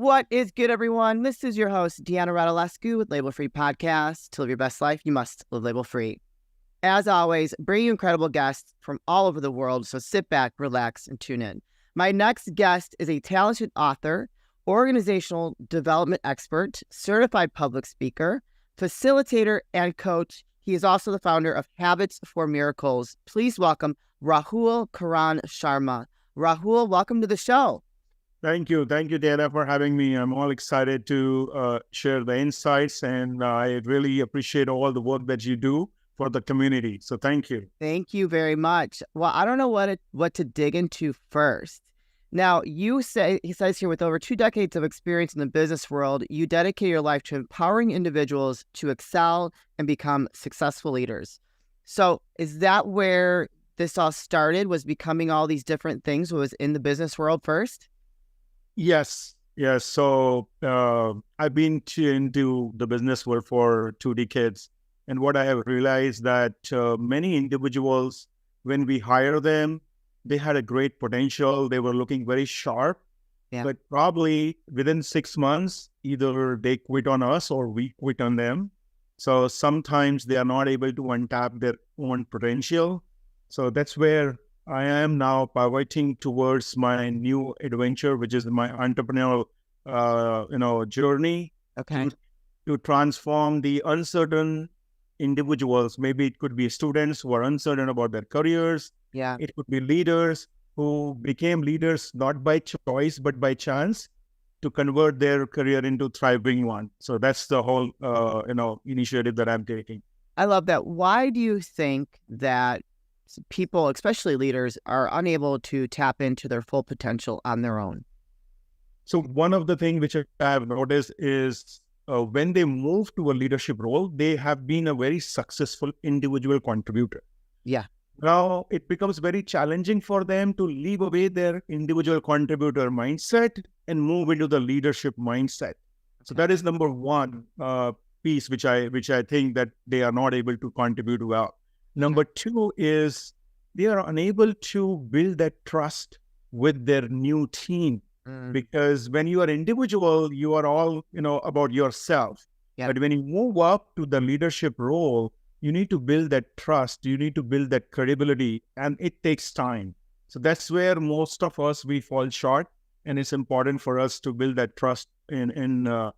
What is good, everyone? This is your host, Deanna Radulescu with Label Free Podcast. To live your best life, you must live label free. As always, bring you incredible guests from all over the world, so sit back, relax, and tune in. My next guest is a talented author, organizational development expert, certified public speaker, facilitator, and coach. He is also the founder of Habits for Miracles. Please welcome Rahul Karan Sharma. Rahul, welcome to the show. Thank you, Dana, for having me. I'm all excited to share the insights, and I really appreciate all the work that you do for the community. So thank you. Thank you very much. Well, I don't know what to dig into first. Now, he says here, with over 2 decades of experience in the business world, you dedicate your life to empowering individuals to excel and become successful leaders. So is that where this all started, was becoming all these different things, was in the business world first? Yes. So I've been into the business world for 2 decades. And what I have realized that many individuals, when we hire them, they had a great potential. They were looking very sharp, but probably within 6 months, either they quit on us or we quit on them. So sometimes they are not able to untap their own potential. So that's where I am now pivoting towards my new adventure, which is my entrepreneurial, journey. Okay. To transform the uncertain individuals. Maybe it could be students who are uncertain about their careers. Yeah. It could be leaders who became leaders not by choice, but by chance, to convert their career into thriving one. So that's the whole, initiative that I'm taking. I love that. Why do you think that people, especially leaders, are unable to tap into their full potential on their own? So one of the things which I have noticed is when they move to a leadership role, they have been a very successful individual contributor. Yeah. Now it becomes very challenging for them to leave away their individual contributor mindset and move into the leadership mindset. So that is number one piece which I think that they are not able to contribute well. Number two is they are unable to build that trust with their new team. Because when you are individual, you are all, about yourself. Yep. But when you move up to the leadership role, you need to build that trust. You need to build that credibility, and it takes time. So that's where most of us, we fall short. And it's important for us to build that trust in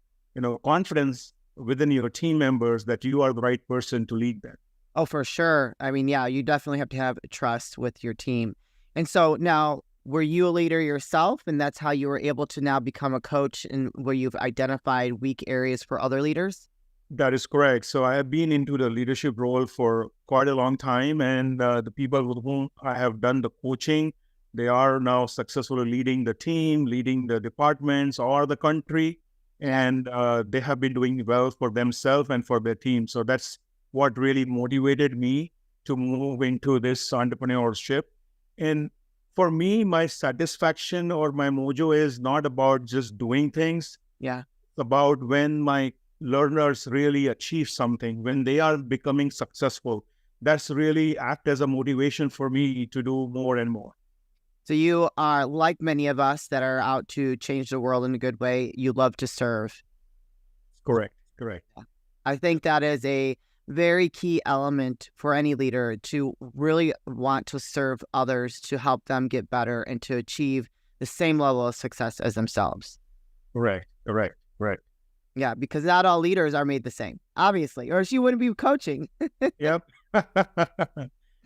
confidence within your team members that you are the right person to lead them. Oh, for sure. I mean, yeah, you definitely have to have trust with your team. And so now, were you a leader yourself, and that's how you were able to now become a coach, and where you've identified weak areas for other leaders? That is correct. So I have been into the leadership role for quite a long time, and the people with whom I have done the coaching, they are now successfully leading the team, leading the departments or the country, and they have been doing well for themselves and for their team. So that's what really motivated me to move into this entrepreneurship. And for me, my satisfaction or my mojo is not about just doing things. Yeah. It's about when my learners really achieve something, when they are becoming successful. That's really act as a motivation for me to do more and more. So you are like many of us that are out to change the world in a good way. You love to serve. Correct. I think that is a very key element for any leader, to really want to serve others, to help them get better and to achieve the same level of success as themselves. Correct. Yeah, because not all leaders are made the same, obviously, or else you wouldn't be coaching. Yep.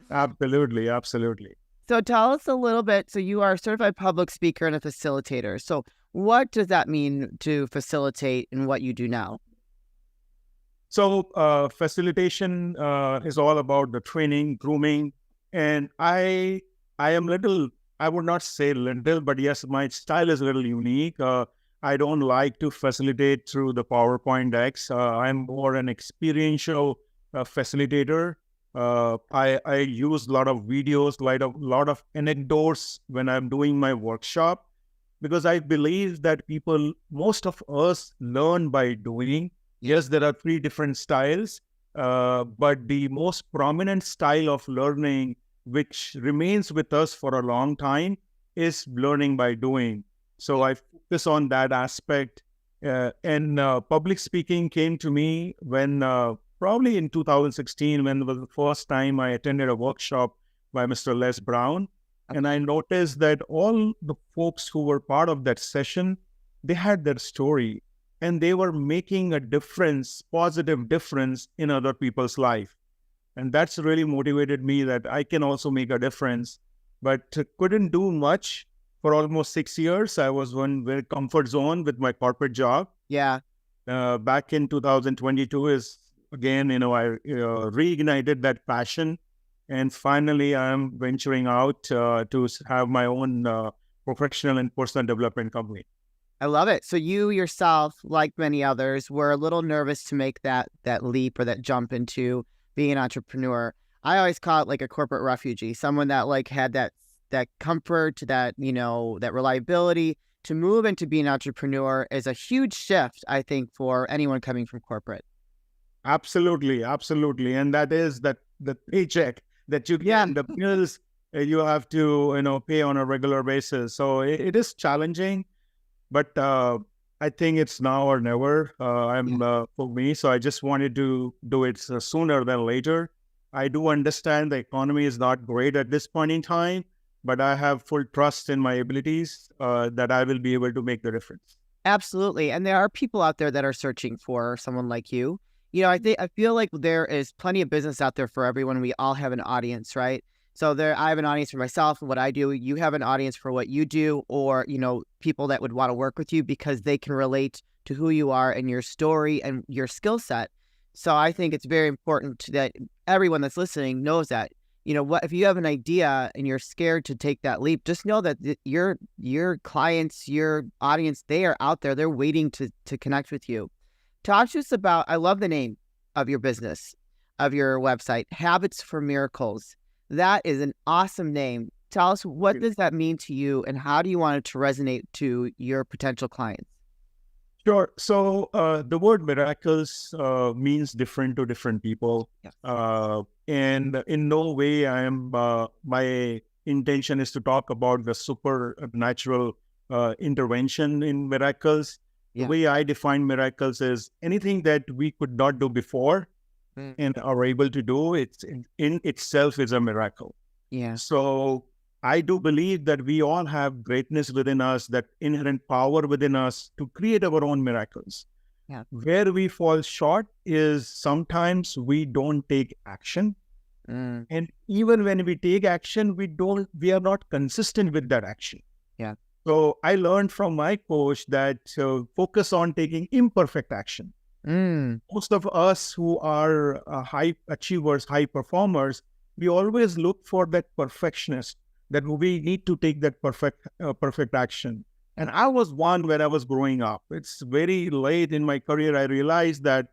Absolutely. So tell us a little bit. So you are a certified public speaker and a facilitator. So what does that mean to facilitate in what you do now? So facilitation is all about the training, grooming, and I am I would not say little, but yes, my style is a little unique. I don't like to facilitate through the PowerPoint decks. I'm more an experiential facilitator. I use a lot of videos, lot of anecdotes when I'm doing my workshop, because I believe that most of us learn by doing. Yes, there are 3 different styles, but the most prominent style of learning, which remains with us for a long time, is learning by doing. So I focus on that aspect. And public speaking came to me when probably in 2016, when was the first time I attended a workshop by Mr. Les Brown. And I noticed that all the folks who were part of that session, they had their story and they were making a difference, positive difference in other people's life. And that's really motivated me that I can also make a difference, but couldn't do much for almost 6 years. I was in very comfort zone with my corporate job. Yeah. Back in 2022 is again, I reignited that passion. And finally, I'm venturing out to have my own professional and personal development company. I love it. So you yourself, like many others, were a little nervous to make that leap or that jump into being an entrepreneur. I always call it like a corporate refugee, someone that like had that comfort, that, that reliability. To move into being an entrepreneur is a huge shift, I think, for anyone coming from corporate. Absolutely. And that is the paycheck that you get, the bills you have to, pay on a regular basis. So it is challenging, but I think it's now or never for me. So I just wanted to do it sooner than later. I do understand the economy is not great at this point in time, but I have full trust in my abilities that I will be able to make the difference. Absolutely. And there are people out there that are searching for someone like you. I feel like there is plenty of business out there for everyone. We all have an audience, right? So I have an audience for myself and what I do. You have an audience for what you do, or, people that would want to work with you because they can relate to who you are and your story and your skill set. So I think it's very important that everyone that's listening knows that, if you have an idea and you're scared to take that leap, just know that your clients, your audience, they are out there. They're waiting to connect with you. Talk to us about, I love the name of your business, of your website, Habits for Miracles. That is an awesome name. Tell us, what does that mean to you and how do you want it to resonate to your potential clients? Sure. So the word miracles means different to different people. Yeah. And in no way my intention is to talk about the supernatural intervention in miracles. Yeah. The way I define miracles is anything that we could not do before and are able to do, it's in itself is a miracle. Yeah. So I do believe that we all have greatness within us, that inherent power within us to create our own miracles. Yeah. Where we fall short is sometimes we don't take action. And even when we take action, we are not consistent with that action. Yeah. So I learned from my coach that focus on taking imperfect action. Most of us who are high achievers, high performers, we always look for that perfectionist, that we need to take that perfect action. And I was one when I was growing up. It's very late in my career, I realized that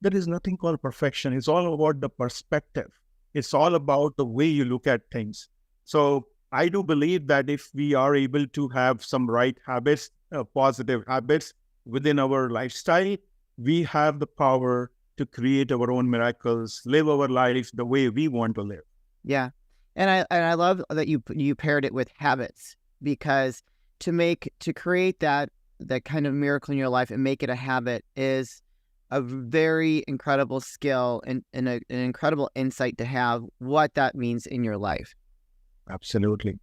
there is nothing called perfection. It's all about the perspective. It's all about the way you look at things. So I do believe that if we are able to have some right habits, positive habits within our lifestyle, we have the power to create our own miracles, live our life the way we want to live. Yeah. And I love that you paired it with habits, because to create that kind of miracle in your life and make it a habit is a very incredible skill and an incredible insight to have what that means in your life. Absolutely.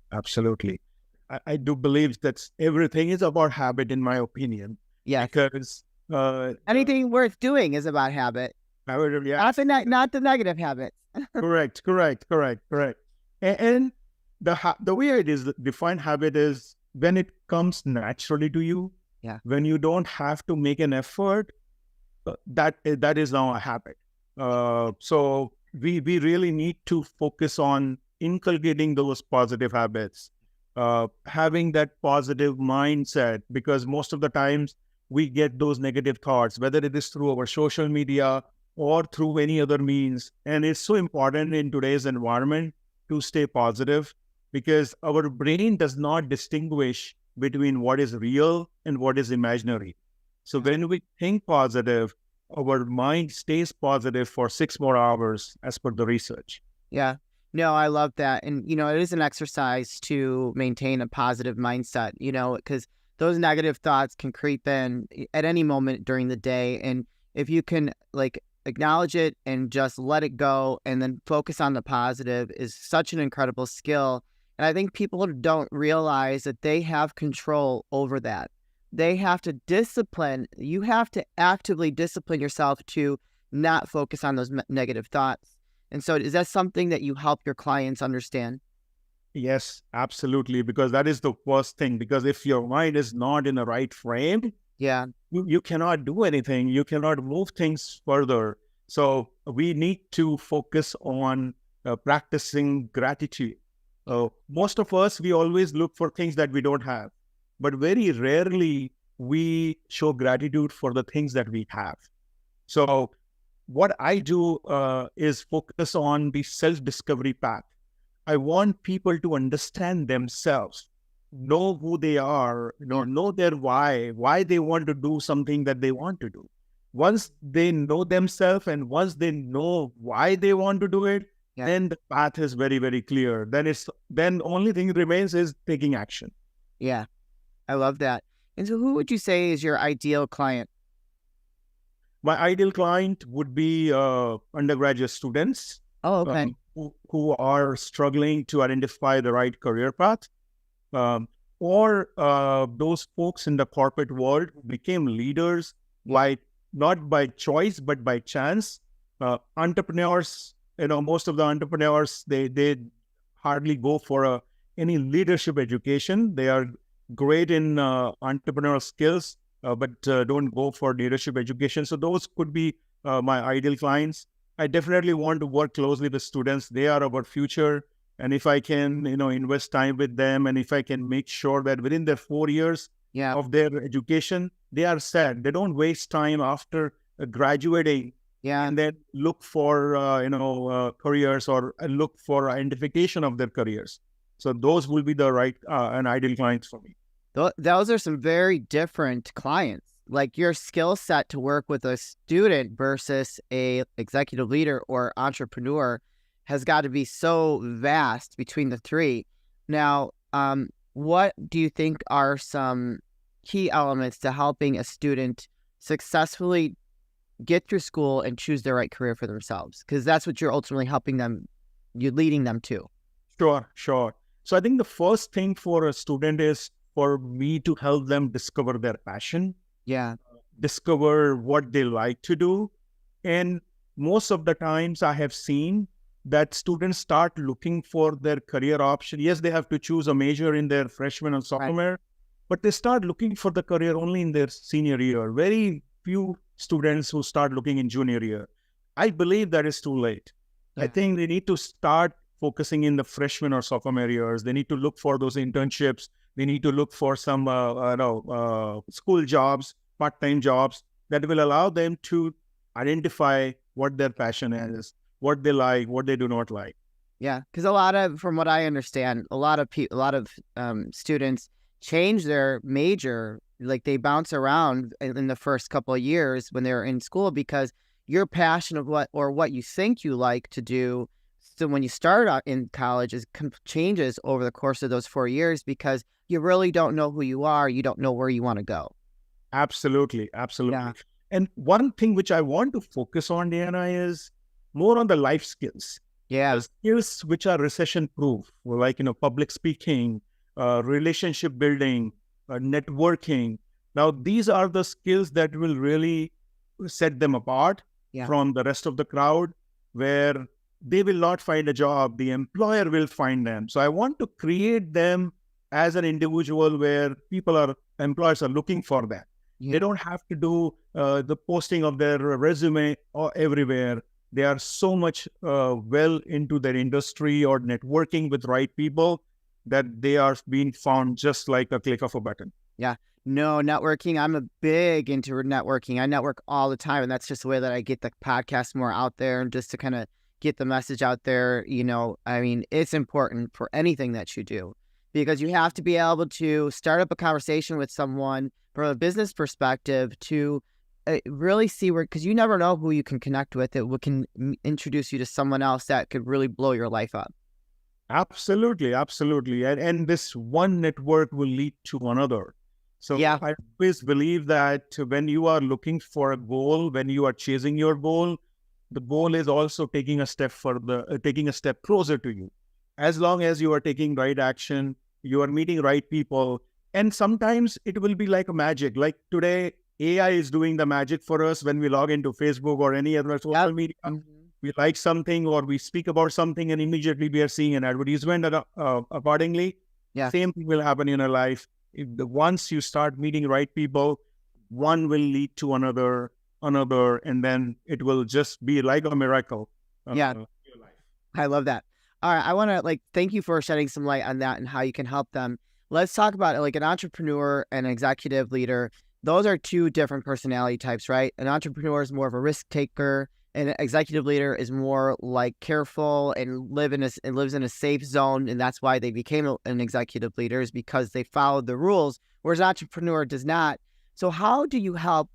I do believe that everything is about habit, in my opinion. Yeah. Because anything worth doing is about habit. Yeah. Not the negative habits. Correct. And the way it is defined habit is when it comes naturally to you. Yeah. When you don't have to make an effort, that is now a habit. So we really need to focus on inculcating those positive habits, having that positive mindset, because most of the times we get those negative thoughts, whether it is through our social media or through any other means. And it's so important in today's environment to stay positive, because our brain does not distinguish between what is real and what is imaginary. So when we think positive, our mind stays positive for 6 more hours as per the research. Yeah. No, I love that. And, it is an exercise to maintain a positive mindset, because those negative thoughts can creep in at any moment during the day. And if you can like acknowledge it and just let it go and then focus on the positive is such an incredible skill. And I think people don't realize that they have control over that. They have to discipline. You have to actively discipline yourself to not focus on those negative thoughts. And so is that something that you help your clients understand? Yes, absolutely. Because that is the worst thing. Because if your mind is not in the right frame, Yeah. you cannot do anything. You cannot move things further. So we need to focus on practicing gratitude. Most of us, we always look for things that we don't have, but very rarely we show gratitude for the things that we have. So what I do is focus on the self-discovery path. I want people to understand themselves, know who they are, know their why they want to do something that they want to do. Once they know themselves and once they know why they want to do it, then the path is very, very clear. Then only thing remains is taking action. Yeah, I love that. And so who would you say is your ideal client? My ideal client would be undergraduate students. Oh, okay. Who are struggling to identify the right career path, or those folks in the corporate world who became leaders not by choice but by chance. Entrepreneurs, most of the entrepreneurs they hardly go for any leadership education. They are great in entrepreneurial skills, but don't go for leadership education. So those could be my ideal clients. I definitely want to work closely with students. They are our future. And if I can, invest time with them, and if I can make sure that within their 4 years of their education, they are set. They don't waste time after graduating and then look for, careers or look for identification of their careers. So those will be the right and ideal clients for me. Those are some very different clients. Like your skill set to work with a student versus a executive leader or entrepreneur has got to be so vast between the three. Now, what do you think are some key elements to helping a student successfully get through school and choose the right career for themselves? Because that's what you're ultimately helping them, you're leading them to. Sure. So I think the first thing for a student is for me to help them discover their passion. Discover what they like to do. And most of the times I have seen that students start looking for their career option. Yes, they have to choose a major in their freshman or sophomore, but they start looking for the career only in their senior year. Very few students who start looking in junior year. I believe that is too late. I think they need to start focusing in the freshman or sophomore years. They need to look for those internships. They need to look for some school jobs, part-time jobs that will allow them to identify what their passion is, what they like, what they do not like. Yeah, because from what I understand, a lot of students change their major, like they bounce around in the first couple of years when they're in school because your passion of what you think you like to do. So when you start out in college, changes over the course of those 4 years because you really don't know who you are. You don't know where you want to go. Absolutely. Yeah. And one thing which I want to focus on, Diana, is more on the life skills. Skills which are recession-proof, like, public speaking, relationship building, networking. Now, these are the skills that will really set them apart from the rest of the crowd, where they will not find a job. The employer will find them. So I want to create them as an individual where employers are looking for them. They don't have to do the posting of their resume or everywhere. They are so much well into their industry or networking with right people that they are being found just like a click of a button. No, networking. I'm a big into networking. I network all the time, and that's just the way that I get the podcast more out there and just to kind of get the message out there. I mean, it's important for anything that you do because you have to be able to start up a conversation with someone from a business perspective to really see because you never know who you can connect with. It can introduce you to someone else that could really blow your life up. Absolutely. And this one network will lead to another. So Yeah. I always believe that when you are looking for a goal, when you are chasing your goal, the goal is also taking a step further, taking a step closer to you. As long as you are taking right action, you are meeting right people. And sometimes it will be like a magic. Like today, AI is doing the magic for us when we log into Facebook or any other social media. We like something or we speak about something and immediately we are seeing an advertisement accordingly. Yeah. Same thing will happen in our life. Once you start meeting right people, one will lead to another, and then it will just be like a miracle. Yeah. In your life. I love that. All right. I want to thank you for shedding some light on that and how you can help them. Let's talk about it. Like an entrepreneur and an executive leader. Those are two different personality types, right? An entrepreneur is more of a risk taker, and an executive leader is more like careful and lives in a safe zone. And that's why they became an executive leader, is because they followed the rules, whereas an entrepreneur does not. So how do you help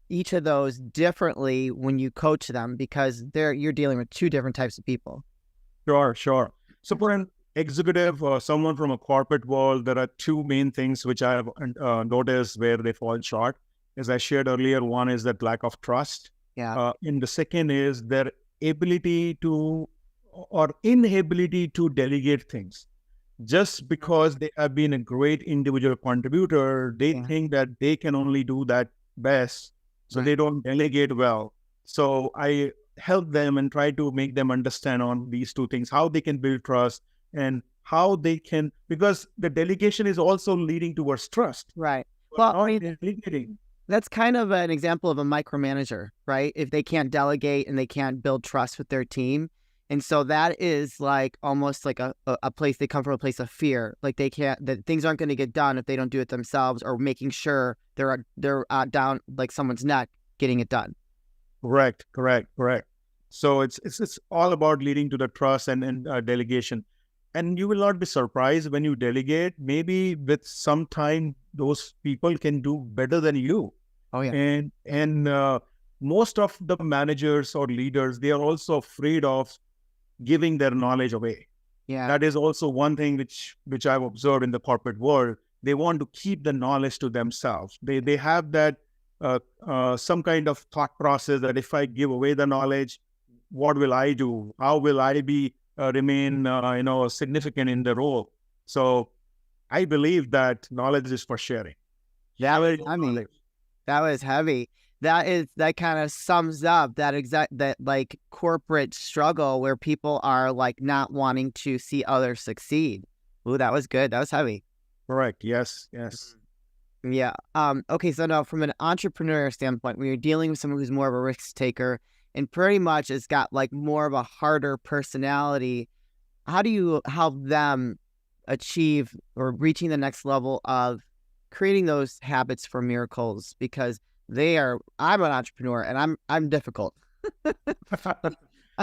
each of those differently when you coach them? Because you're dealing with two different types of people. Sure. So for an executive or someone from a corporate world, there are two main things which I have noticed where they fall short. As I shared earlier, one is that lack of trust. Yeah. And the second is their ability to or inability to delegate things. Just because they have been a great individual contributor, they think that they can only do that best. So they don't delegate well. So I help them and try to make them understand on these two things, how they can build trust and how they can, because the delegation is also leading towards trust. Right. Well, Well, I mean, delegating. that's kind of an example of a micromanager, right? If they can't delegate and they can't build trust with their team. And so that is like almost like a place, they come from a place of fear. Like that things aren't going to get done if they don't do it themselves, or making sure they're down like someone's neck getting it done. Correct. So it's all about leading to the trust and delegation. And you will not be surprised when you delegate. Maybe with some time, those people can do better than you. Oh yeah. And most of the managers or leaders, they are also afraid of giving their knowledge away. Yeah. That is also one thing which I've observed in the corporate world. They want to keep the knowledge to themselves. They have that some kind of thought process that if I give away the knowledge, what will I do? How will I be remain significant in the role? So I believe that knowledge is for sharing. That was heavy. That kind of sums up that like corporate struggle where people are like not wanting to see others succeed. Ooh, that was good. That was heavy. Correct. Yes. Yeah. Okay. So now from an entrepreneur standpoint, when you're dealing with someone who's more of a risk taker and pretty much has got like more of a harder personality, how do you help them achieve or reaching the next level of creating those habits for miracles? Because I'm an entrepreneur and I'm difficult.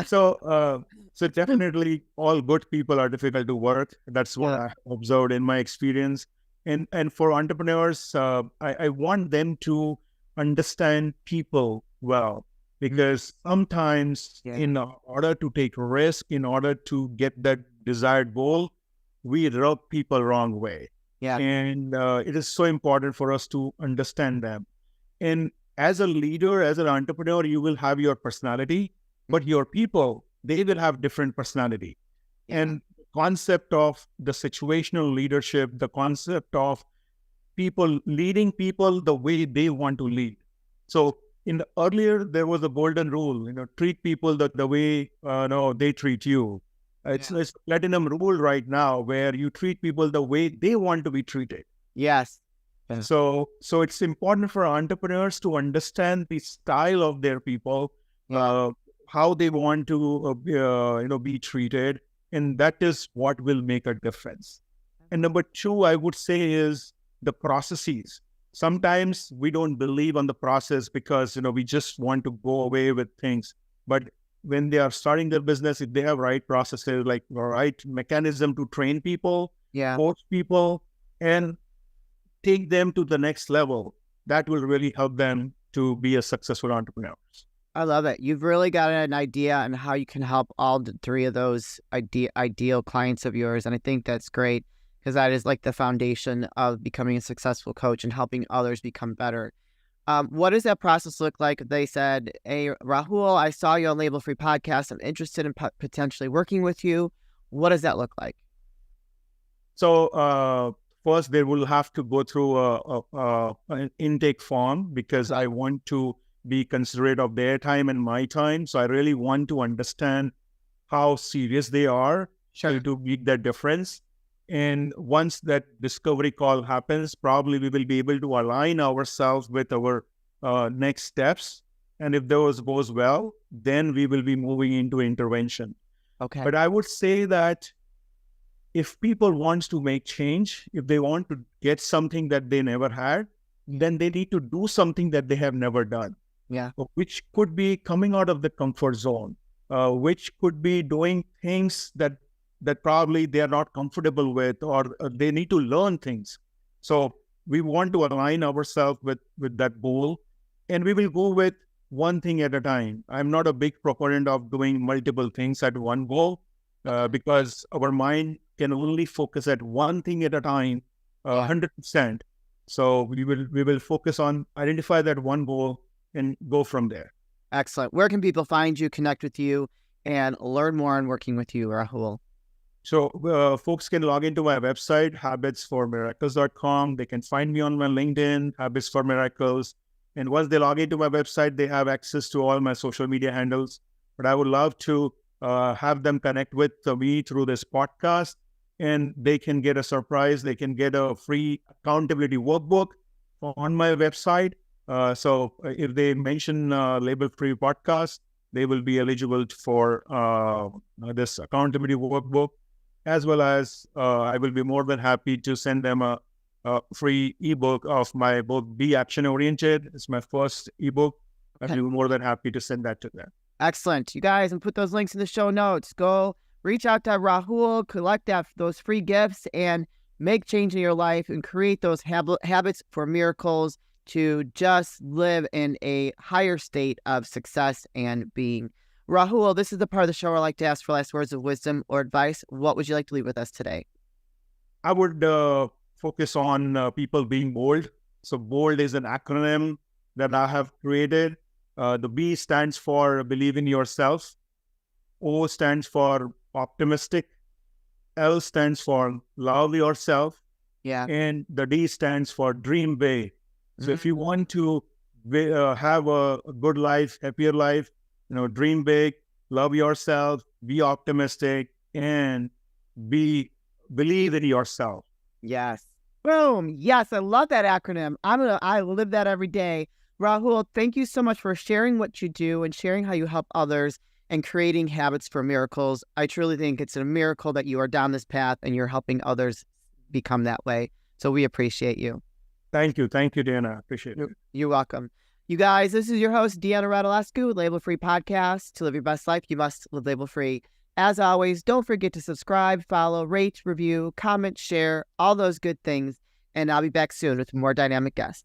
So definitely all good people are difficult to work. That's what I observed in my experience. And for entrepreneurs, I want them to understand people well, because sometimes in order to take risk, in order to get that desired goal, we rub people wrong way. Yeah. And it is so important for us to understand them. And as a leader, as an entrepreneur, you will have your personality, but your people, they will have different personality. And concept of the situational leadership, the concept of people leading people the way they want to lead. So earlier, there was a golden rule, treat people the way they treat you. It's platinum rule right now where you treat people the way they want to be treated. Yes. So it's important for entrepreneurs to understand the style of their people, how they want to be treated, and that is what will make a difference. And number two, I would say, is the processes. Sometimes we don't believe on the process because we just want to go away with things. But when they are starting their business, if they have right processes, like right mechanism to train people, coach people, and take them to the next level, that will really help them to be a successful entrepreneur. I love it. You've really got an idea on how you can help all three of those ideal clients of yours. And I think that's great. because that is like the foundation of becoming a successful coach and helping others become better. What does that process look like? If they said, hey, Rahul, I saw you on Label Free Podcast. I'm interested in potentially working with you. What does that look like? So first, they will have to go through an intake form, because I want to be considerate of their time and my time. So I really want to understand how serious they are to make that difference. And once that discovery call happens, probably we will be able to align ourselves with our next steps. And if those goes well, then we will be moving into intervention. Okay. But I would say that if people want to make change, if they want to get something that they never had, then they need to do something that they have never done. Yeah. Which could be coming out of the comfort zone, which could be doing things that probably they are not comfortable with, or they need to learn things. So we want to align ourselves with that goal, and we will go with one thing at a time. I'm not a big proponent of doing multiple things at one go, because our mind can only focus at one thing at a time, 100%. So we will focus on identify that one goal and go from there. Excellent. Where can people find you, connect with you, and learn more on working with you, Rahul? So folks can log into my website, habitsformiracles.com. They can find me on my LinkedIn, Habits for Miracles. And once they log into my website, they have access to all my social media handles. But I would love to have them connect with me through this podcast, and they can get a surprise. They can get a free accountability workbook on my website. So if they mention Label Free Podcast, they will be eligible for this accountability workbook, as well as I will be more than happy to send them a free ebook of my book, Be Action Oriented. It's my first ebook. I'll be more than happy to send that to them. Excellent. You guys, and put those links in the show notes. Go reach out to Rahul, collect those free gifts, and make change in your life and create those habits for miracles to just live in a higher state of success and being. Rahul, this is the part of the show where I like to ask for last words of wisdom or advice. What would you like to leave with us today? I would focus on people being bold. So BOLD is an acronym that I have created. The B stands for believe in yourself. O stands for optimistic. L stands for love yourself. Yeah. And the D stands for dream big. So if you want to have a good life, happier life, dream big, love yourself, be optimistic, and believe in yourself. Yes. Boom. Yes. I love that acronym. I live that every day. Rahul, thank you so much for sharing what you do and sharing how you help others and creating habits for miracles. I truly think it's a miracle that you are down this path and you're helping others become that way. So we appreciate you. Thank you. Thank you, Deanna. Appreciate it. You're welcome. You guys, this is your host, Deanna Radulescu with Label Free Podcast. To live your best life, you must live label free. As always, don't forget to subscribe, follow, rate, review, comment, share, all those good things. And I'll be back soon with more dynamic guests.